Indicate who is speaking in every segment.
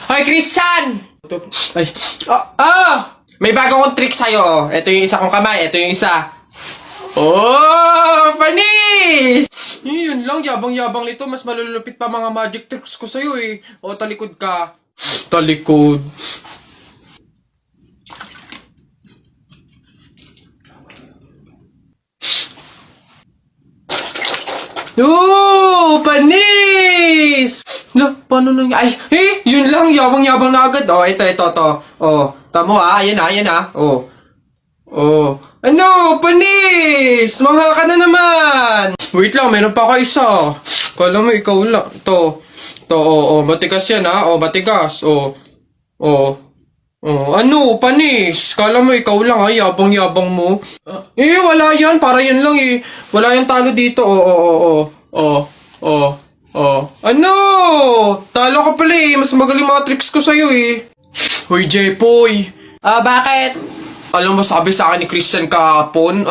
Speaker 1: Hoy, Christian! Ay. May bago akong trick sa'yo. Oh. Ito yung isa kong kamay. Ito yung isa. Oh! Panis! Yun lang. Yabang-yabang nito. Mas malulupit pa mga magic tricks ko sa'yo eh. O, talikod ka. Talikod. Oh! Panis! No, paano nang... Ay, yun lang. Yabang-yabang na agad. Oh, ito. Oh, tamo ayan Oh. Oh. Ano? Panis! Mangha ka na naman! Wait lang, meron pa ako isa. Kala mo, ikaw lang. Oh, matigas yan ha. Oh, matigas. Oh. Ano? Panis! Kala mo, ikaw lang ha. Yabang-yabang mo. Wala yan. Para yan lang eh. Wala yung talo dito. Ano? Talo ka pala eh. Mas magaling mga tricks ko sa'yo eh. Hoy, Jepoy. Bakit? Alam mo, sabi sa akin ni Christian kahapon,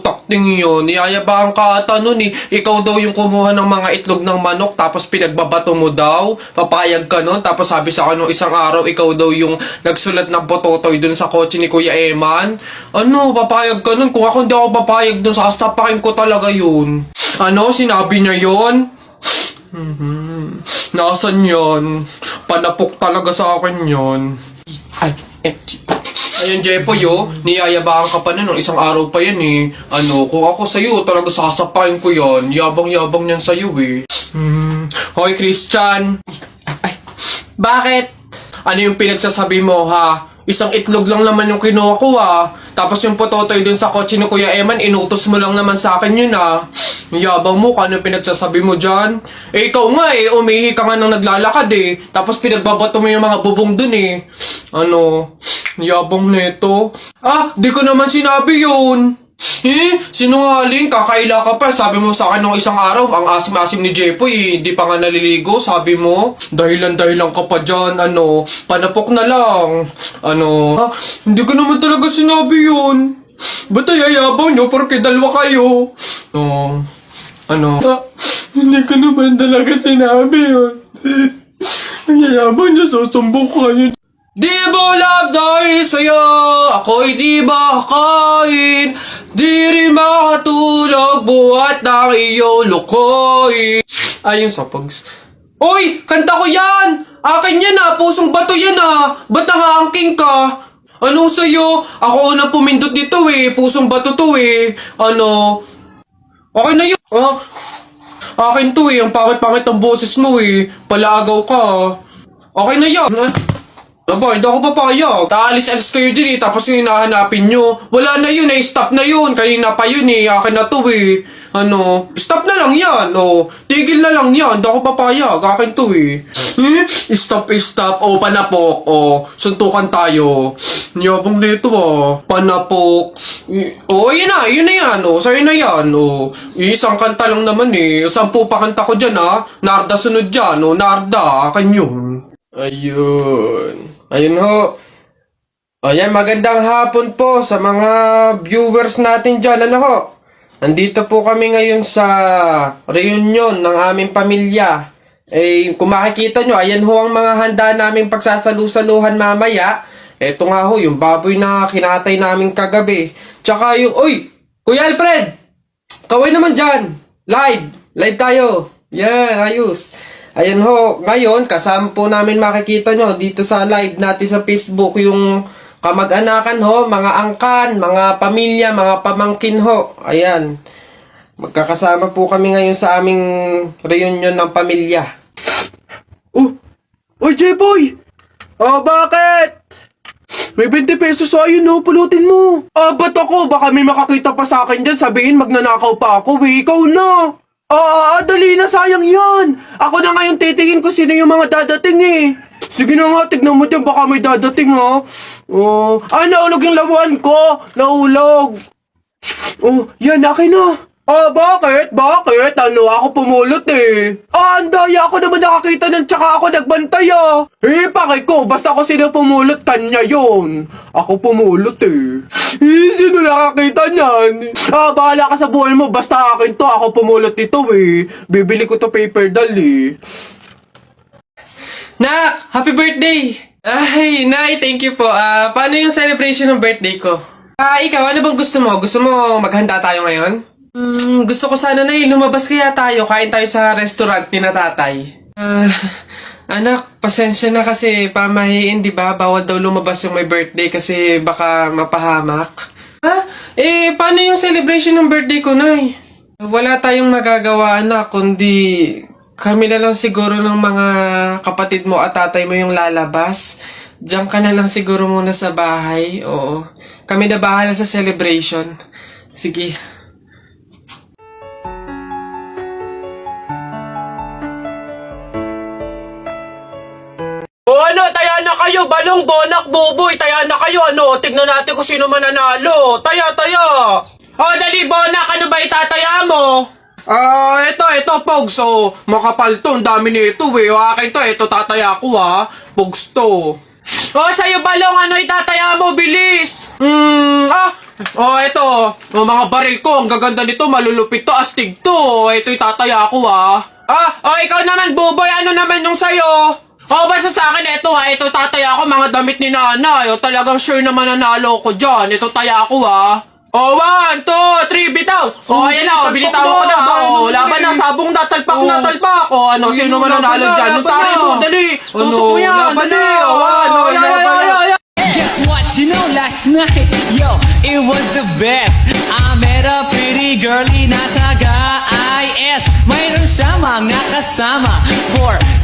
Speaker 1: takting yun, niyayabang ka ata nun eh. Ikaw daw yung kumuha ng mga itlog ng manok, tapos pinagbabato mo daw, papayag ka nun. Tapos sabi sa akin nung isang araw, ikaw daw yung nagsulat ng bototoy dun sa kotse ni Kuya Eman. Papayag ka nun? Kung ako hindi ako papayag dun, sasapakin ko talaga yun. Sinabi niya yun? Nasaan yun? Panapok talaga sa akin yun. Ayun, Jepoy, niyayabang ka pa na nung isang araw pa yan eh. Kung ako sa'yo, talaga sasapain ko yan. Yabang-yabang yan sa'yo eh. Hoy, Christian. Bakit? Ano yung pinagsasabi mo, ha? Isang itlog lang naman yung kinuha ko, ha? Tapos yung pototoy dun sa kotse ni Kuya Eman, inutos mo lang naman sa akin yun, ha? Yabang mo, kung ano pinagsasabi mo dyan? Ikaw nga umihi ka nga nang naglalakad eh. Tapos pinagbabato mo yung mga bubong dun eh. Yabang neto. Di ko naman sinabi yun. Sinungaling, kakaila ka pa. Sabi mo sa akin nung isang araw, ang asim-asim ni Jepoy, hindi pa nga naliligo, sabi mo. Dahilan ka pa dyan, panapok na lang. Hindi ko naman talaga sinabi yun. Ba't ayayabang nyo, porque dalawa kayo? Hindi ko naman talaga sinabi yun. Ang yayabang nyo, susumbong ko kayo. Di mo love dahil sa'yo, ako'y di ba kakain? Di rin makatulog, buhat ng iyong lukoy. Ayun sa pags... Uy! Kanta ko yan! Akin yan pusong bato yan ba't nangaangking ka? Ano sa'yo? Ako unang pumindot dito pusong bato to Okay na yun. Akin to ang pangit-pangit ang boses mo palaagaw ka. Okay na yan. Hindi ako papayag. Taalis-alis kayo din tapos yung hinahanapin nyo. Wala na yun stop na yun. Kanina pa yun akin na to Stop na lang yan tigil na lang yan. Hindi ako papayag. Akin to Stop. Panapok. Suntukan tayo. Niyabang nito Panapok. Yun na yan. Sa'yo na yan isang kanta lang naman 10 pa kanta ko dyan Narda sunod dyan Narda. Akin yun. Ayun ho. Ayan, magandang hapon po sa mga viewers natin dyan. Nandito po kami ngayon sa reunion ng aming pamilya. Kung makikita nyo, ayan ho ang mga handa naming pagsasalu-saluhan mamaya. Eto nga ho, yung baboy na kinatay namin kagabi. Tsaka yung, Kuya Alfred! Kaway naman dyan! Live tayo! Yan, ayos. Ayan ho, ngayon, kasama po namin makikita nyo dito sa live natin sa Facebook yung kamag-anakan mga angkan, mga pamilya, mga pamangkin Ayan. Magkakasama po kami ngayon sa aming reunion ng pamilya. Jepoy! Bakit? May 20 pesos ayun pulutin mo. Ba't ako? Baka may makakita pa sa akin dyan, sabihin magnanakaw pa ako Ikaw na! Dali na, sayang yan. Ako na ngayon titingin ko sino yung mga dadating Sige na nga, tignan mo dyan, baka may dadating naulog yung lawan ko. Naulog. Yan, akin na. Bakit? Ako pumulot ang daya ako naman nakakita ng tsaka ako nagbantay pakay ko, basta ako sino pumulot, kanya yun. Ako pumulot sino nakakita niyan? Bahala ka sa buhay mo, basta akin to, ako pumulot nito Bibili ko to paper doll Nak! Happy birthday! Ay, Nay, thank you po. Paano yung celebration ng birthday ko? Ikaw, ano bang gusto mo? Gusto mo maghanda tayo ngayon? Gusto ko sana, Nay, lumabas kaya tayo. Kain tayo sa restaurant ni na tatay. Anak, pasensya na kasi pamahiin, di ba? Bawal daw lumabas yung may birthday kasi baka mapahamak. Paano yung celebration ng birthday ko, Nay? Wala tayong magagawa, anak, kundi kami na lang siguro ng mga kapatid mo at tatay mo yung lalabas. Diyan ka na lang siguro muna sa bahay. Oo. Kami na bahala sa celebration. Sige.
Speaker 2: Ano, taya na kayo, balong, bonak, buboy, taya na kayo, tignan natin kung sino mananalo. Taya. Dali, bonak, ano ba itataya mo? Ito, Pogs, makapal to, ang dami nito, akin to, ito tataya ko, Pogs to. Sa'yo, balong, ano itataya mo, bilis? Ito, mga baril ko, ang gaganda nito, malulupit to, astig to, ito itataya ko, ikaw naman, buboy, ano naman yung sa'yo? Basta sa akin, ito tataya ko, mga damit ni nanay. Talagang sure na mananalo ko dyan. Ito taya ko, 1, 2, 3, bitaw. Ayan na, binitawan ko na. Laban na, sabong na, talpak. Sino mananalo dyan? Nung tari mo, dali. Tusok mo yan, dali.
Speaker 3: Guess what? You know, last night, it was the best. I met a pretty girlie na taga-IS. Mayroon siya mga kasama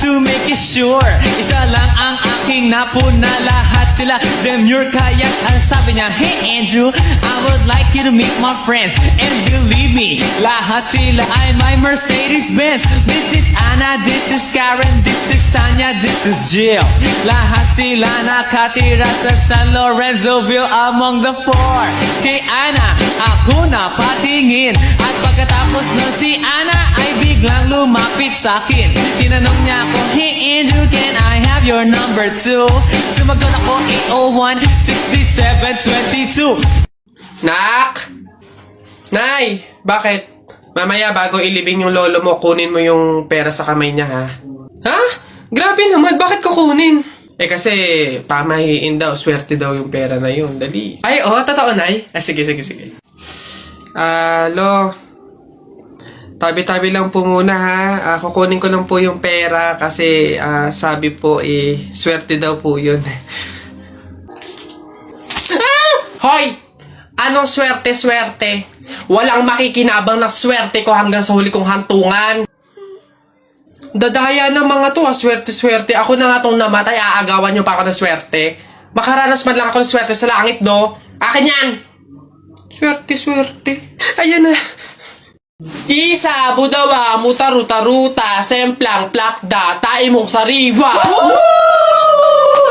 Speaker 3: to make it sure. Isa lang ang aking napuna, lahat sila demure. Kaya ang sabi niya, hey Andrew, I would like you to meet my friends. And believe me, lahat sila ay my Mercedes-Benz. This is Anna, this is Karen, this is Tanya, this is Jill. Lahat sila nakatira sa San Lorenzoville among the four. Kay Anna, ako na patingin. At pagkatapos nun si Anna ay biglang lumapit sa akin. Tinanong niya ako, hey Andrew, can I have your number too? Sumagot ako 801-6722.
Speaker 1: Nak! Nay! Bakit? Mamaya bago ilibing yung lolo mo, kunin mo yung pera sa kamay niya, ha? Ha? Grabe naman, bakit kukunin? Kasi pamahiin daw, swerte daw yung pera na yun. Dali. Ay, totoo, Nay? Sige. Tabi-tabi lang po muna, ha? Kukunin ko lang po yung pera kasi sabi po, swerte daw po yun. Hoy! Anong swerte-swerte? Walang makikinabang na swerte ko hanggang sa huli kong hantungan. Dadaya ng mga to, swerte-swerte. Ako na nga tong namatay, aagawan nyo pa ako ng swerte. Makaranas man lang ako ng swerte sa langit, do. Akin yan! Swerte-swerte. Ayan na. Isa, budawa, mutaruta-ruta, semplang, plakda, taimong sariwa.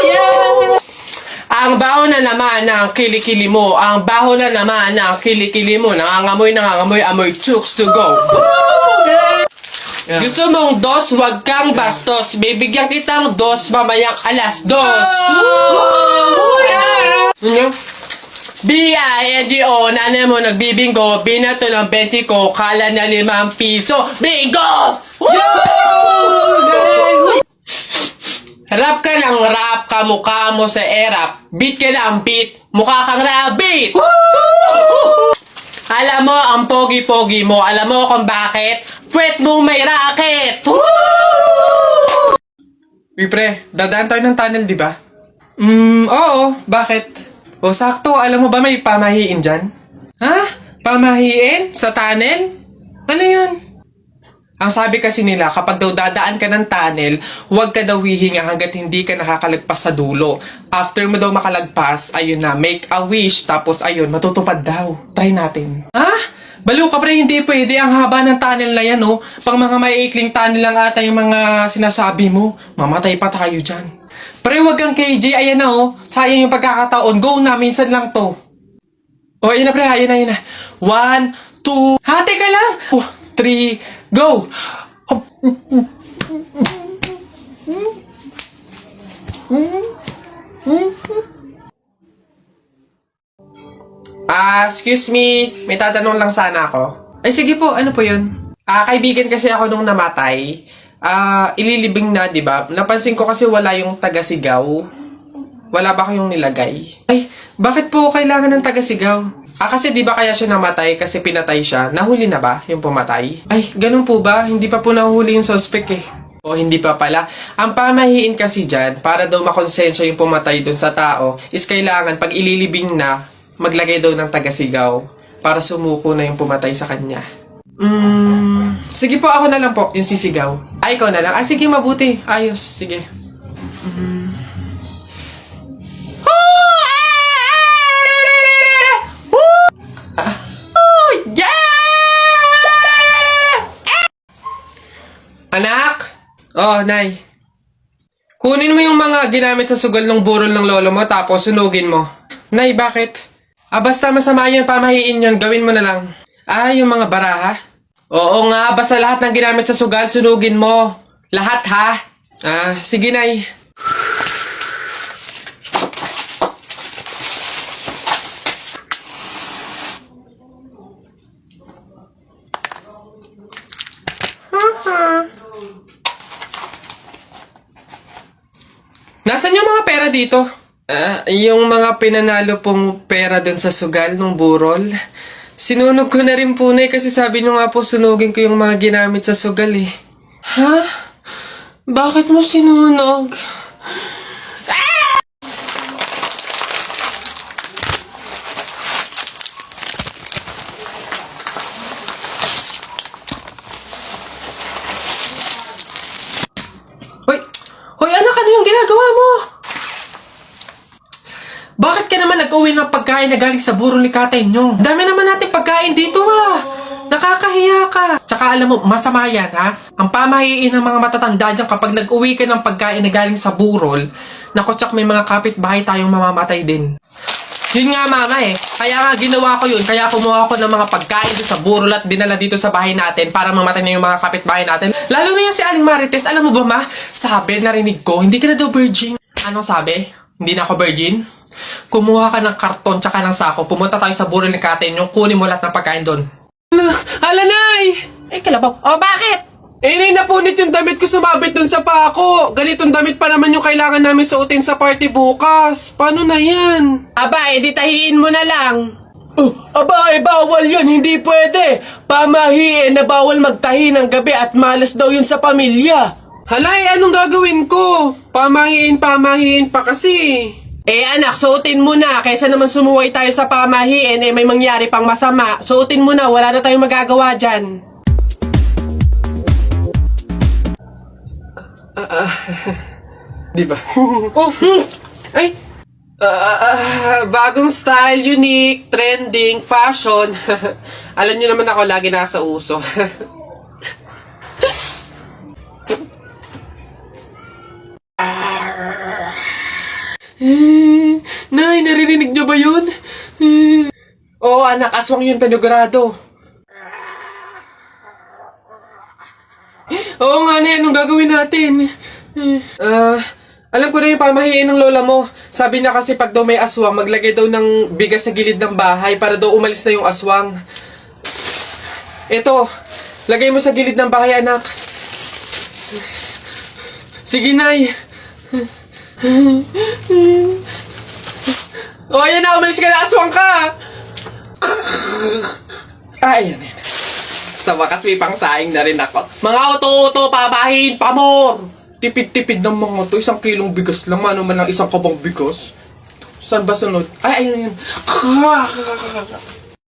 Speaker 1: Yeah! Ang baho na naman ng kilikili mo. Ang baho na naman ng kilikili mo. Nangangamoy, amoy chooks to go. Yeah. Gusto mong dos, wag kang bastos. Bibigyan kitang dos mamayang alas dos. B-I-N-G-O, nanay mo nagbibingo, binato ng 20 ko, kala na 5 piso. Bingo! Rap ka ng rap, kamukha mo sa erap. Beat ka ng beat, mukha kang rabbit. Alam mo ang pogi-pogi mo, alam mo kung bakit? Pwet mong may racket! Uy pre, dadaan tayo ng tunnel, di ba? Oo. Bakit? Sakto, alam mo ba may pamahiin dyan? Ha? Pamahiin? Sa tunnel? Ano yun? Ang sabi kasi nila, kapag daw dadaan ka ng tunnel, huwag ka daw hihinga hanggat hindi ka nakakalagpas sa dulo. After mo daw makalagpas, ayun na, make a wish, tapos ayun, matutupad daw. Try natin. Ha? Baliw ka pre, hindi pwede. Ang haba ng tunnel na yan, oh. Pang mga maiikling tunnel lang ata yung mga sinasabi mo. Mamatay pa tayo dyan. Pre, wag kang KJ, ayan na, oh. Sayang yung pagkakataon. Go na, minsan lang to. Ayan na pre, ayan na. 1, 2, teka lang. 3, go! Excuse me. May tatanong lang sana ako. Ay, sige po. Ano po yun? Kaibigan kasi ako nung namatay. ililibing na, di ba? Napansin ko kasi wala yung taga-sigaw. Wala ba kayong nilagay? Ay, bakit po kailangan ng taga-sigaw? Kasi di ba kaya siya namatay kasi pinatay siya? Nahuli na ba yung pumatay? Ay, ganun po ba? Hindi pa po nahuli yung suspect eh. O hindi pa pala. Ang pamahiin kasi dyan, para daw makonsensya yung pumatay dun sa tao, is kailangan pag ililibing na, maglagay daw ng taga-sigaw para sumuko na yung pumatay sa kanya. Sige po, ako na lang po, yung sisigaw. Ay, ikaw na lang. Sige, mabuti. Ayos, sige. Anak! Oh, Nay. Kunin mo yung mga ginamit sa sugal ng burol ng lolo mo tapos sunugin mo. Nay, bakit? Basta masama yung pamahiin yun, gawin mo na lang. Yung mga baraha? Oo nga, basta lahat ng ginamit sa sugal, sunugin mo. Lahat ha? Sige, Nay. Nasaan yung mga pera dito? Yung mga pinanalo pong pera dun sa sugal ng burol. Sinunog ko na rin po, Nay, kasi sabi nyo nga po sunugin ko yung mga ginamit sa sugal eh. Ha? Bakit mo sinunog? Hoy anak, ano yung ginagawa mo? Bakit ka naman nag-uwi ng pagkain na galing sa burol ni tatay nyo? Dami naman natin pagkain dito Nakakahiya ka. Tsaka alam mo, masama yan ha? Ang pamahiin ng mga matatanda dyan kapag nag-uwi ka ng pagkain na galing sa burol, naku, tsak may mga kapitbahay tayong mamamatay din. Yun nga mama eh. Kaya nga ginawa ko yun. Kaya kumuha ko ng mga pagkain doon sa burol at dinala dito sa bahay natin para mamatay na yung mga kapitbahay natin. Lalo na yan si Aling Marites. Alam mo ba ma? Sabi, narinig ko, hindi ka na daw virgin. Anong sabi? Hindi na ako virgin? Kumuha ka ng karton tsaka ng sako. Pumunta tayo sa burol ni Kate nyo. Kunin mo lahat ng pagkain doon. Hala, Nay!
Speaker 2: Kalabaw. Bakit?
Speaker 1: Napunit yung damit ko sumabit dun sa pako. Ganitong damit pa naman yung kailangan namin suotin sa party bukas. Paano na yan?
Speaker 2: Edi tahiin mo na lang.
Speaker 1: Bawal yun. Hindi pwede. Pamahiin na bawal magtahi ng gabi at malas daw yun sa pamilya. Halay, anong gagawin ko? Pamahiin pa kasi.
Speaker 2: Anak, suotin mo na. Kaysa naman sumuway tayo sa pamahiin, may mangyari pang masama. Suotin mo na, wala na tayong magagawa dyan.
Speaker 1: Di ba? Bagong style, unique, trending, fashion. Alam niyo naman ako lagi nasa uso. Nay, naririnig niyo ba yun? Oo, anak, aswang yun, penogrado. Oo nga, Nay, anong gagawin natin? Alam ko na yung pamahiin ng lola mo. Sabi niya kasi pag daw may aswang, maglagay daw ng bigas sa gilid ng bahay para daw umalis na yung aswang. Ito, lagay mo sa gilid ng bahay, anak. Sige, Nay. Ayan na, umalis ka na, aswang ka! Ayan. Sa wakas may pangsaing na rin ako.
Speaker 2: Mga uto-uto, papahin, pamor!
Speaker 1: Tipid-tipid ng mga to. 1 kilong bigas lang. Ano man lang 1 kabang bigas. Saan ba sunod? Ayun.